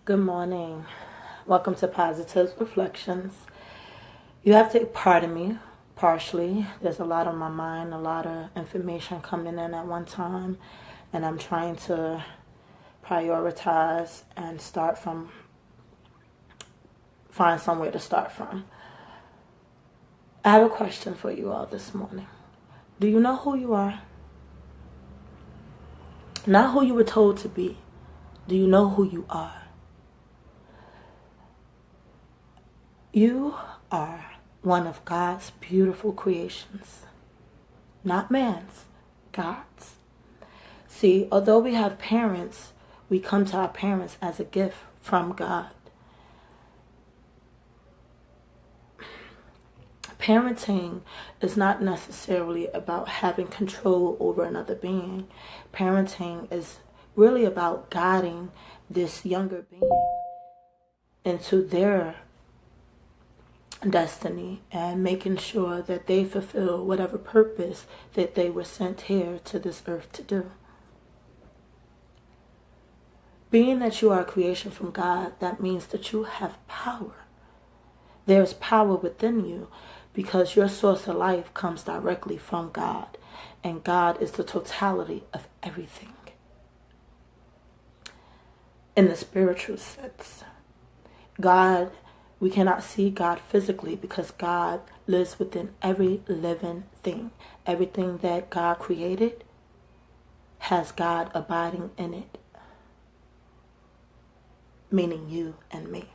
Good morning. Welcome to Positive Reflections. You have to pardon me partially. There's a lot on my mind, a lot of information coming in at one time, and I'm trying to prioritize and find somewhere to start from. I have a question for you all this morning. Do you know who you are? Not who you were told to be. Do you know who you are? You are one of God's beautiful creations. Not man's, God's. See, although we have parents, we come to our parents as a gift from God. Parenting is not necessarily about having control over another being. Parenting is really about guiding this younger being into their destiny and making sure that they fulfill whatever purpose that they were sent here to this earth to do. Being that you are a creation from God, that means that you have power. There's power within you because your source of life comes directly from God, and God is the totality of everything. In the spiritual sense, we cannot see God physically because God lives within every living thing. Everything that God created has God abiding in it, meaning you and me.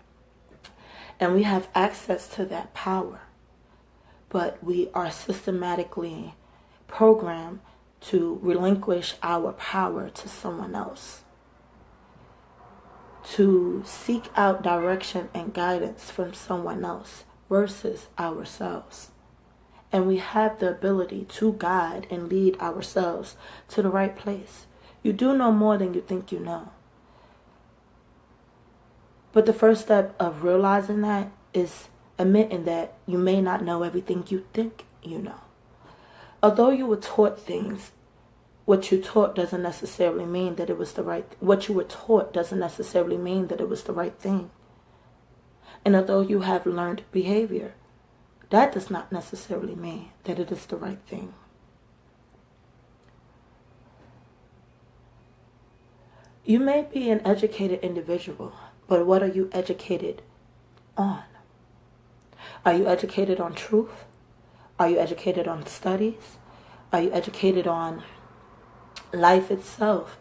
And we have access to that power, but we are systematically programmed to relinquish our power to someone else, to seek out direction and guidance from someone else versus ourselves. And we have the ability to guide and lead ourselves to the right place. You do know more than you think you know. But the first step of realizing that is admitting that you may not know everything you think you know. Although you were taught things, what you taught doesn't necessarily mean that it was the right. What you were taught doesn't necessarily mean that it was the right thing. And although you have learned behavior, that does not necessarily mean that it is the right thing. You may be an educated individual, but what are you educated on? Are you educated on truth? Are you educated on studies? Are you educated on life itself?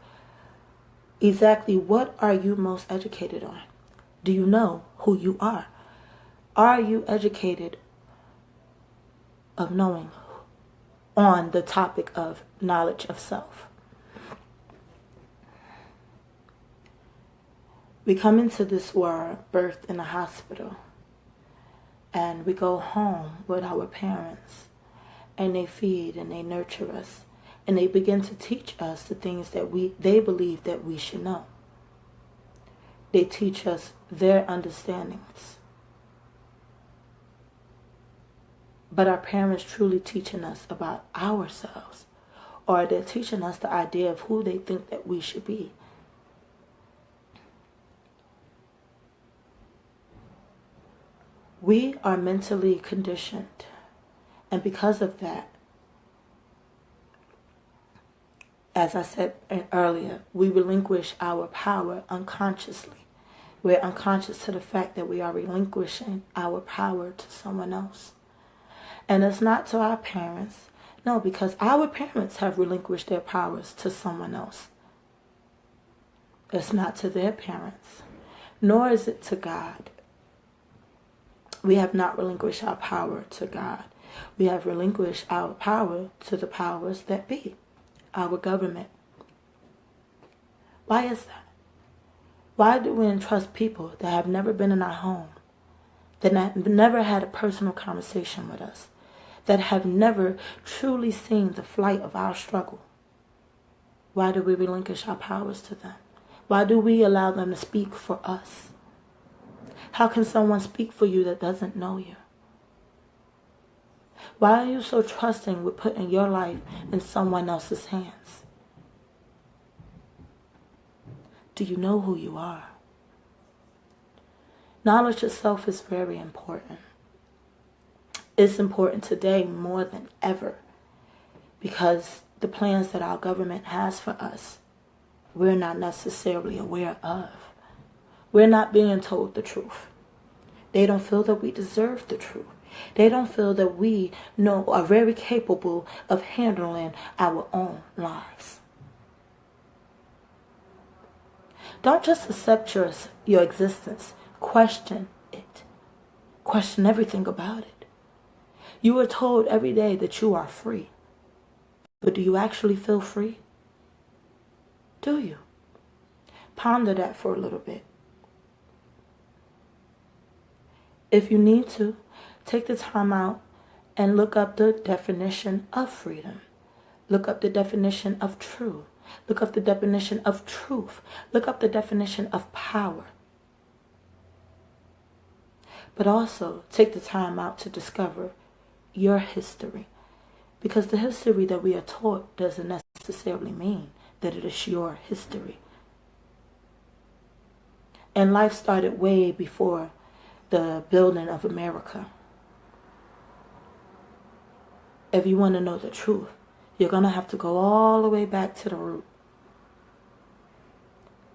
Exactly what are you most educated on? Do you know who you are? Are you educated of knowing on the topic of knowledge of self? We come into this world birthed in a hospital, and we go home with our parents, and they feed and they nurture us. And they begin to teach us the things that they believe that we should know. They teach us their understandings. But are parents truly teaching us about ourselves? Or are they teaching us the idea of who they think that we should be? We are mentally conditioned. And because of that, as I said earlier, we relinquish our power unconsciously. We're unconscious to the fact that we are relinquishing our power to someone else. And it's not to our parents. No, because our parents have relinquished their powers to someone else. It's not to their parents, nor is it to God. We have not relinquished our power to God. We have relinquished our power to the powers that be. Our government. Why is that? Why do we entrust people that have never been in our home, that have never had a personal conversation with us, that have never truly seen the flight of our struggle? Why do we relinquish our powers to them? Why do we allow them to speak for us? How can someone speak for you that doesn't know you? Why are you so trusting with putting your life in someone else's hands? Do you know who you are? Knowledge itself is very important. It's important today more than ever because the plans that our government has for us, we're not necessarily aware of. We're not being told the truth. They don't feel that we deserve the truth. They don't feel that we are very capable of handling our own lives. Don't just accept your existence. Question it. Question everything about it. You are told every day that you are free. But do you actually feel free? Do you? Ponder that for a little bit. If you need to, take the time out and look up the definition of freedom. Look up the definition of true. Look up the definition of truth. Look up the definition of power. But also take the time out to discover your history. Because the history that we are taught doesn't necessarily mean that it is your history. And life started way before the building of America. If you want to know the truth, you're going to have to go all the way back to the root.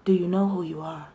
Do you know who you are?